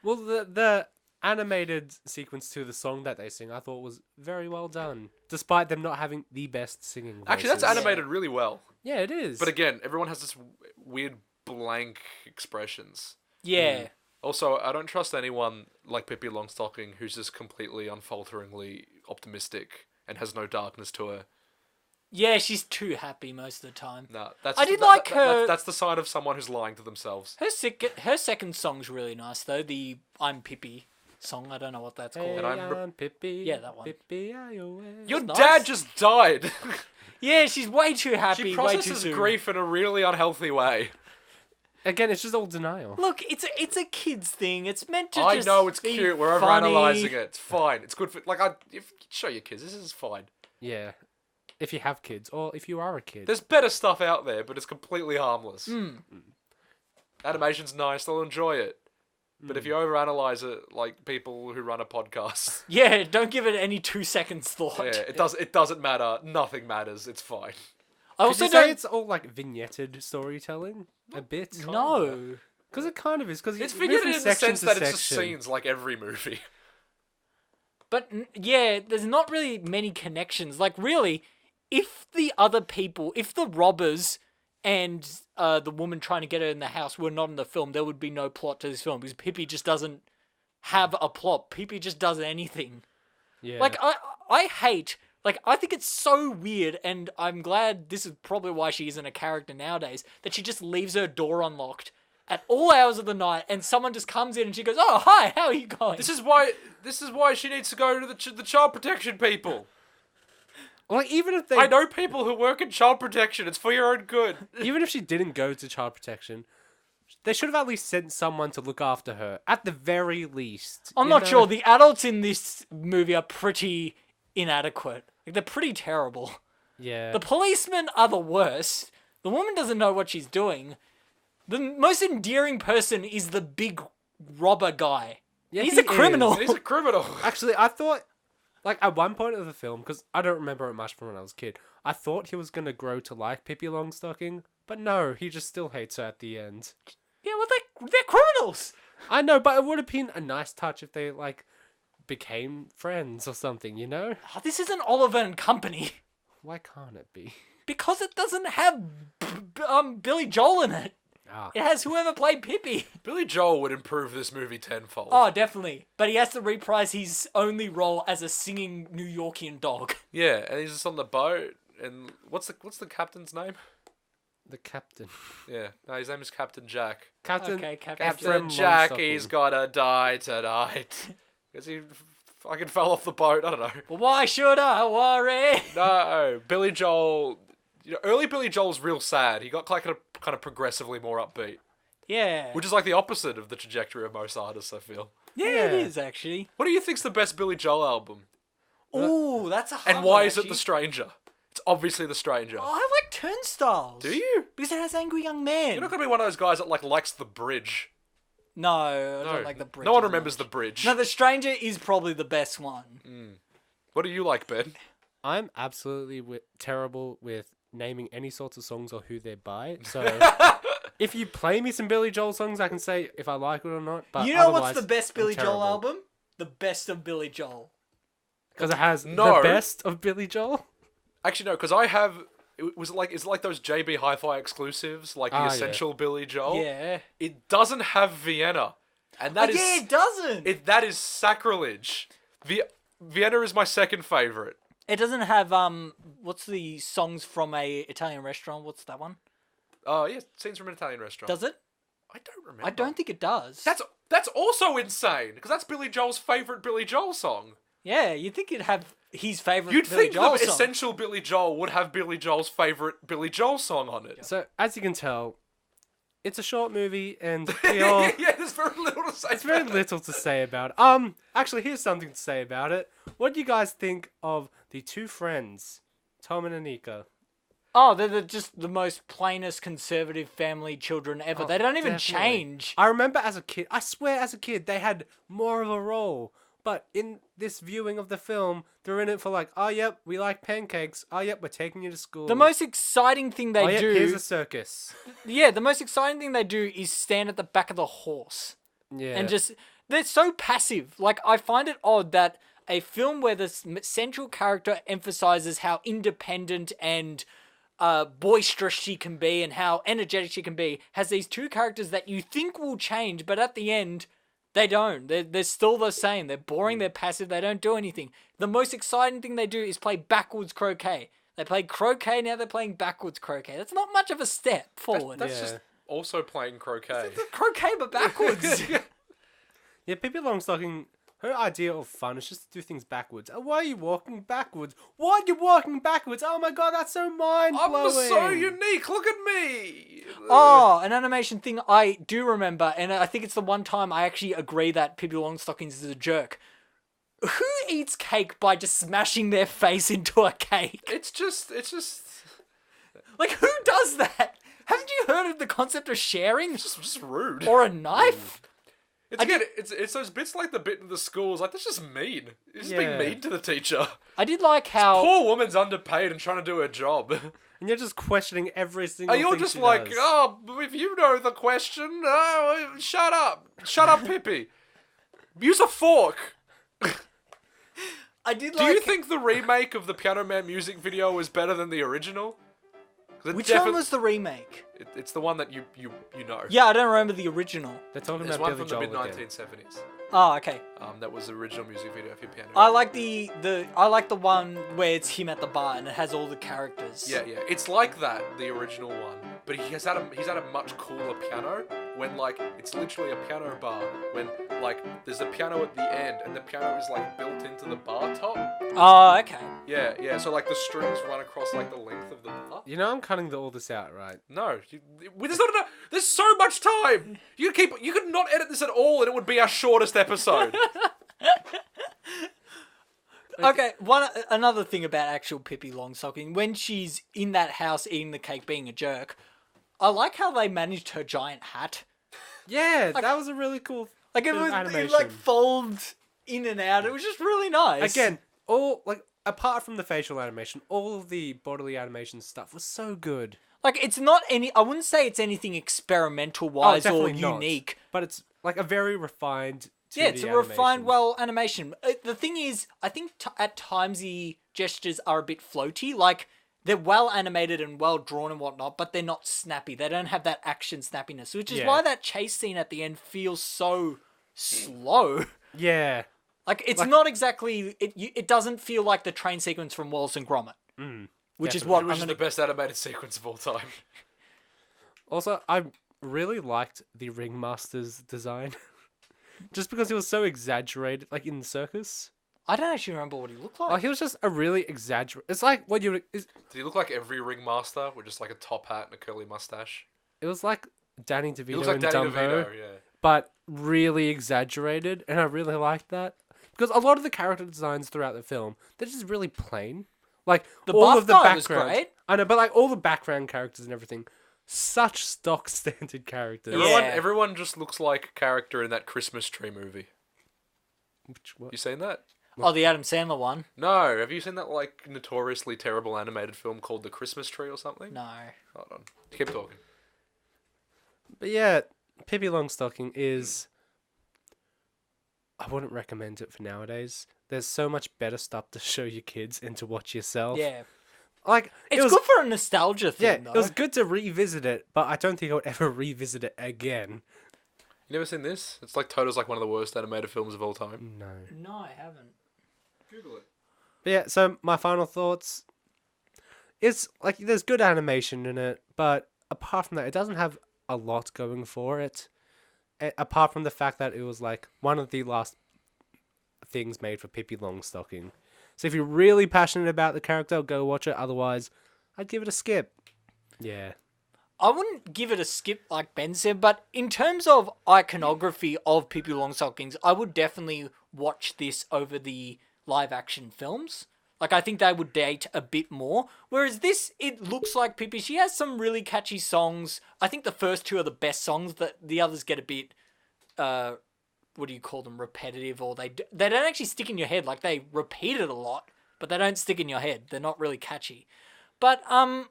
Well, the animated sequence to the song that they sing, I thought was very well done. Despite them not having the best singing voices. Actually, that's animated really well. Yeah, it is. But again, everyone has this weird blank expressions. Yeah. Also, I don't trust anyone like Pippi Longstocking who's just completely unfalteringly optimistic and has no darkness to her. Yeah, she's too happy most of the time. No, that's I did like her- That's the sign of someone who's lying to themselves. Her second song's really nice, though. The I'm Pippi song. I don't know what that's Hey, called. And I'm Pippi. Yeah, that one. Pippi, are you aware? Your nice. dad just died. Yeah, she's way too happy, She way too processes soon. grief in a really unhealthy way. Again, it's just all denial. Look, it's a kid's thing. It's meant to I just know it's be cute. We're funny. overanalyzing it. It's fine. It's good for if show your kids. This is fine. Yeah. If you have kids, or if you are a kid. There's better stuff out there, but it's completely harmless. Animation's nice. They'll enjoy it. But if you overanalyze it, like people who run a podcast, Yeah, don't give it any 2 seconds thought. yeah, it doesn't matter. Nothing matters. It's fine. I Could also you say don't. it's all like vignetted storytelling? A bit? No. Because it kind of is. Because It's figured in the sense that it's just scenes like every movie. But yeah, there's not really many connections. Like, really, if the other people, if the robbers and the woman trying to get her in the house were not in the film, there would be no plot to this film because Pippi just doesn't have a plot. Pippi just does anything. Yeah. Like, I hate, like, I think it's so weird, and I'm glad this is probably why she isn't a character nowadays, that she just leaves her door unlocked at all hours of the night, and someone just comes in and she goes, "Oh, hi, how are you going?" This is why she needs to go to the child protection people. Like, even if they... I know people who work in child protection. It's for your own good. Even if she didn't go to child protection, they should have at least sent someone to look after her. At the very least. I'm you not know? sure. The adults in this movie are pretty inadequate. Like, they're pretty terrible. Yeah. The policemen are the worst. The woman doesn't know what she's doing. The most endearing person is the big robber guy. Yeah, He's he a criminal. He's a criminal. Actually, I thought... Like, at one point of the film, because I don't remember it much from when I was a kid, I thought he was going to grow to like Pippi Longstocking, but no, he just still hates her at the end. Yeah, well, they're criminals. I know, but it would have been a nice touch if they, like, became friends or something, you know? Oh, this isn't Oliver and Company. Why can't it be? Because it doesn't have Billy Joel in it. Ah. It has whoever played Pippi. Billy Joel would improve this movie tenfold. Oh, definitely. But he has to reprise his only role as a singing New Yorkian dog. Yeah, and he's just on the boat. And what's the captain's name? The captain. Yeah, no, his name is Captain Jack. Captain, Okay, Captain Captain Captain Jack, Longstocking. he's gotta die tonight. Because he fucking fell off the boat. I don't know. But why should I worry? No, Billy Joel. You know, early Billy Joel's real sad. He got like kind of progressively more upbeat, Yeah. which is like the opposite of the trajectory of most artists. I feel. Yeah, it is actually. What do you think's the best Billy Joel album? Ooh, that's a hard And why one, is it actually. The Stranger? It's obviously The Stranger. Oh, I like Turnstiles. Do you? Because it has Angry Young Man. You're not gonna be one of those guys that like likes The Bridge. No, I No, don't like the bridge. no one as remembers much. The Bridge. No, The Stranger is probably the best one. What do you like, Ben? I'm absolutely terrible with naming any sorts of songs or who they're by. So if you play me some Billy Joel songs, I can say if I like it or not. But You know what's otherwise, the best I'm Billy Joel terrible. album? The best of Billy Joel. Because it has No. the best of Billy Joel. Actually, no, because I have Is it like those JB Hi-Fi exclusives, like the Ah, yeah. Essential Billy Joel? Yeah. It doesn't have Vienna, and that is yeah, it doesn't. that is sacrilege. Vienna is my second favorite. It doesn't have what's the songs from a Italian restaurant? What's that one? Oh yeah, scenes from an Italian restaurant. Does it? I don't remember. I don't think it does. That's also insane because that's Billy Joel's favorite Billy Joel song. Yeah, you'd think it'd have his favorite You'd Billy think Joel the song. Essential Billy Joel would have Billy Joel's favorite Billy Joel song on it. So as you can tell, it's a short movie, and we all Yeah, there's very little to say. it's very about it. little to say about it. Actually, here's something to say about it. What do you guys think of the two friends, Tom and Anika? Oh, they're just the most plainest conservative family children ever. They don't even Definitely. change. I remember as a kid, I swear as a kid, they had more of a role. But in this viewing of the film, they're in it for like, oh, yep, we like pancakes. Oh, yep, we're taking you to school. The most exciting thing they oh, yep, do, here's a circus. yeah, the most exciting thing they do is stand at the back of the horse Yeah. and just they're so passive. Like I find it odd that a film where the central character emphasizes how independent and boisterous she can be and how energetic she can be has these two characters that you think will change, but at the end. They don't. They're still the same. They're boring, they're passive, they don't do anything. The most exciting thing they do is play backwards croquet. They played croquet, now they're playing backwards croquet. That's not much of a step forward. That's Yeah. just also playing croquet. Croquet but backwards. Yeah, Pippi Longstocking, her idea of fun is just to do things backwards. Why are you walking backwards? Why are you walking backwards? Oh my god, that's so mind-blowing. I'm so unique. Look at me. Oh, an animation thing I do remember, and I think it's the one time I actually agree that Pippi Longstockings is a jerk. Who eats cake by just smashing their face into a cake? It's just. Like, who does that? Haven't you heard of the concept of sharing? Just rude. Or a knife? It's again, it's those bits like the bit in the schools, like that's just mean. It's just being Yeah. mean to the teacher. I did like how... Poor woman's underpaid and trying to do her job. And you're just questioning every single And you're thing just she like, does. oh, if you know the question, shut up. Shut up, Pippi. Use a fork. I did Do like... you think the remake of the Piano Man music video was better than the original? 'Cause it Which one defi- was the remake? It's the one that you know. Yeah, I don't remember the original. They're talking There's about one Billy from the Joel mid again. 1970s. Oh, okay. That was the original music video for Piano. I Man. like I like the one where it's him at the bar and it has all the characters. Yeah, it's like that, the original one, but he's had a much cooler piano. When like it's literally a piano bar. When like there's a piano at the end, and the piano is like built into the bar top. Oh, okay. Yeah. So like the strings run across like the length of the bar. You know I'm cutting all this out, right? No, there's not enough. There's so much time. You could not edit this at all, and it would be our shortest episode. Okay, another thing about actual Pippi Longstocking, when she's in that house eating the cake being a jerk, I like how they managed her giant hat. Yeah, that was a really cool Like it bit of was it animation. like folds in and out. It was just really nice. Again, all like apart from the facial animation, all of the bodily animation stuff was so good. like it's not any. I wouldn't say it's anything experimental wise or definitely not. unique. But it's like a very refined 2D Yeah, it's a refined, animation. animation. The thing is, I think at times the gestures are a bit floaty. Like, they're well animated and well drawn and whatnot, but they're not snappy. They don't have that action snappiness, which is Yeah. why that chase scene at the end feels so slow. Yeah. Like, it's not exactly... It doesn't feel like the train sequence from Wallace and Gromit. Which is definitely. what Which I'm is gonna... the best animated sequence of all time. Also, I really liked the ringmaster's design. Just because he was so exaggerated, like in the circus. I don't actually remember what he looked like. Like, he was just a really exaggerated... It's like what you... Did he look like every ringmaster with just like a top hat and a curly mustache? It was like Danny DeVito He looks like in Danny Dumbo, DeVito, yeah. but really exaggerated, and I really liked that. Because a lot of the character designs throughout the film, they're just really plain. Like, The all buff of the guy was background... great. I know, but like all the background characters and everything, such stock standard characters. Yeah. Everyone just looks like a character in that Christmas tree movie. What? You seen that? Oh, the Adam Sandler one? No. Have you seen that like notoriously terrible animated film called The Christmas Tree or something? No. Hold on. Keep talking. But yeah, Pippi Longstocking is... I wouldn't recommend it for nowadays. There's so much better stuff to show your kids and to watch yourself. Yeah. Like It's good for a nostalgia yeah, thing, though. it was good to revisit it, but I don't think I would ever revisit it again. You never seen this? It's like Toto's like one of the worst animated films of all time. No. No, I haven't. Google it. But yeah, so my final thoughts. It's like there's good animation in it, but apart from that, it doesn't have a lot going for it. Apart from the fact that it was like one of the last things made for Pippi Longstocking. So if you're really passionate about the character, go watch it. Otherwise, I'd give it a skip. Yeah. I wouldn't give it a skip like Ben said, but in terms of iconography of Pippi Longstockings, I would definitely watch this over the live action films. Like, I think they would date a bit more. Whereas this, it looks like Pippi. She has some really catchy songs. I think the first two are the best songs. That the others get a bit, what do you call them, repetitive, or they don't actually stick in your head. Like, they repeat it a lot, but they don't stick in your head. They're not really catchy. But some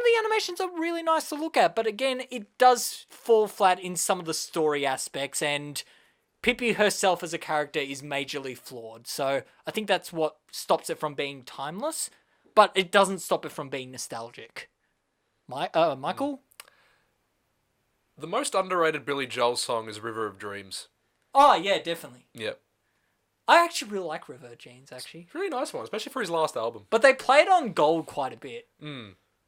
of the animations are really nice to look at. But again, it does fall flat in some of the story aspects, and Pippi herself as a character is majorly flawed. So I think that's what stops it from being timeless, but it doesn't stop it from being nostalgic. Michael? The most underrated Billy Joel song is River of Dreams. Oh, yeah, definitely. Yep. I actually really like River Jeans, actually. It's a really nice one, especially for his last album. But they played on Gold quite a bit.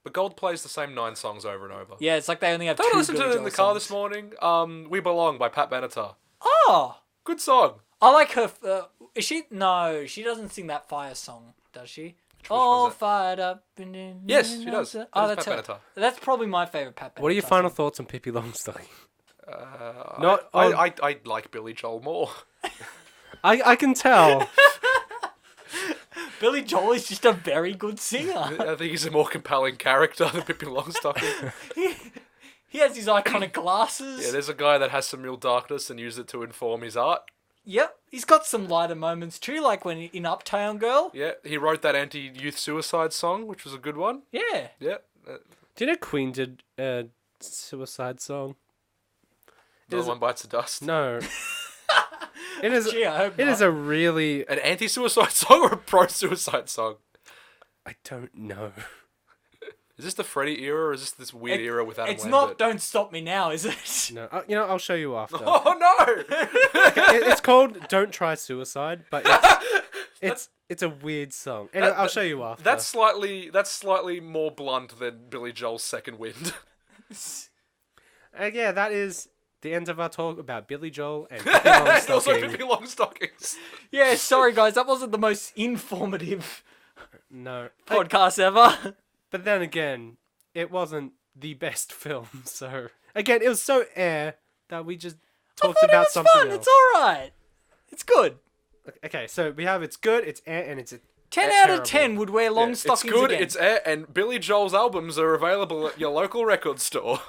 But Gold plays the same 9 songs over and over. Yeah, it's like they only have Don't two listen to Billy it in the Joel car songs. this morning. We Belong by Pat Benatar. Oh! Good song. I like her... is she... No, she doesn't sing that fire song, does she? All one's that? fired up. Yes, she does. Oh, That is that's Pat her. Benatar. That's probably my favourite Pat Benatar What are your song. final thoughts on Pippi Longstocking? I like Billy Joel more. I can tell. Billy Joel is just a very good singer. I think he's a more compelling character than Pippi Longstocking. He has his iconic glasses. Yeah, there's a guy that has some real darkness and used it to inform his art. Yep, he's got some lighter moments too, like when in Uptown Girl. Yeah, he wrote that anti-youth suicide song, which was a good one. Yeah. Yeah. Do you know Queen did a suicide song? No One Bites the Dust. No. It is. Gee, I hope It not. is a really. An anti-suicide song or a pro-suicide song? I don't know. Is this the Freddie era or is this weird era with Adam It's Lambert? not Don't Stop Me Now, is it? No, I'll show you after. Oh no! It's called "Don't Try Suicide," but it's a weird song. Anyway, I'll show you after. That's slightly more blunt than Billy Joel's Second Wind. Yeah, that is the end of our talk about Billy Joel and Pippi And also Longstocking. Pippi Longstockings. Yeah, sorry guys, that wasn't the most informative No, podcast ever. but then again, it wasn't the best film. So again, it was so that we just talked I thought about it was something fun. else. It's alright. It's good. Okay, so we have it's good, it's and it's 10 out terrible. of 10 would wear long It's stockings good, again. it's and Billy Joel's albums are available at your local record store.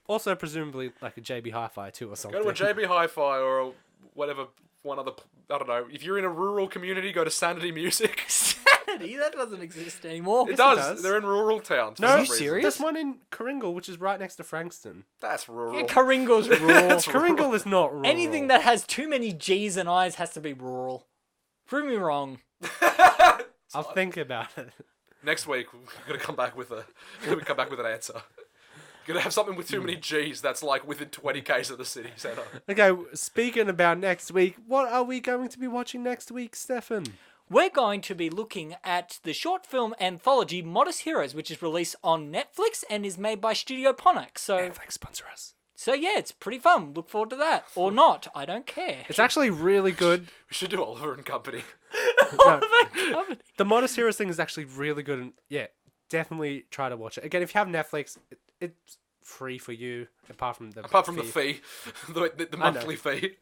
Also, presumably like a JB Hi-Fi too or something. Go to a JB Hi-Fi or a whatever, one other, I don't know. If you're in a rural community, go to Sanity Music. Sanity? That doesn't exist anymore. It it does. does. They're in rural towns. for No, some you reason. serious? There's one in Kringle, which is right next to Frankston. That's rural. Yeah, Karinga's rural. That's Kringle is not rural. Anything that has too many G's and I's has to be rural. Prove me wrong. I'll think about it. Next week, we're gonna come back with an answer. Gonna have something with too many G's that's like within 20 k's of the city centre. Okay, speaking about next week, what are we going to be watching next week, Stefan? We're going to be looking at the short film anthology Modest Heroes, which is released on Netflix and is made by Studio Ponack. Netflix sponsor us. So yeah, it's pretty fun. Look forward to that. Or not. I don't care. It's actually really good. We should do Oliver and Company. The Modest Heroes thing is actually really good, and yeah, definitely try to watch it. Again, if you have Netflix, it's free for you, apart from the fee, the monthly fee.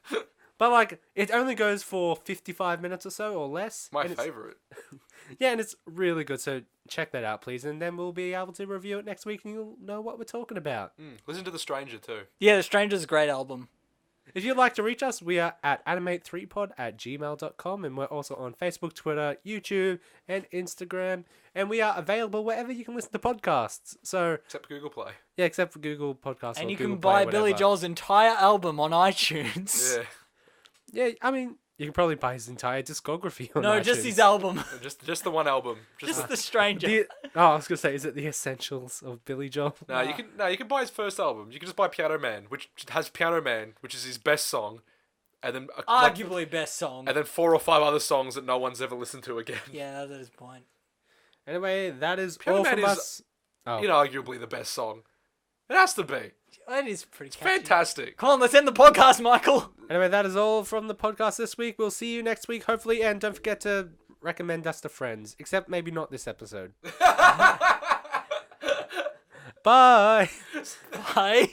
But like, it only goes for 55 minutes or so, or less. My and it's- favourite. Yeah, and it's really good. So check that out, please, and then we'll be able to review it next week, and you'll know what we're talking about. Listen to The Stranger too. Yeah, The Stranger's a great album. If you'd like to reach us, we are at animate3pod@gmail.com, and we're also on Facebook, Twitter, YouTube, and Instagram, and we are available wherever you can listen to podcasts. So, Except Google Play. yeah, except for Google Podcasts And or you Google can Play, buy Billy whatever. Joel's entire album on iTunes. Yeah. Yeah, I mean, You can probably buy his entire discography on No, iTunes. just his album. Just the one album. Just The Stranger. I was gonna say, is it the Essentials of Billy Joel? No, you can buy his first album. You can just buy Piano Man, which has Piano Man, which is his best song, and then Arguably best song. and then 4 or 5 other songs that no one's ever listened to again. Yeah, that's his point. Anyway, that is Piano all Man from is us. Oh. Inarguably the best song. It has to be. That is pretty catchy. Fantastic. Come on, let's end the podcast, Michael. Anyway, that is all from the podcast this week. We'll see you next week, hopefully, and don't forget to recommend us to friends, except maybe not this episode. Bye. Bye.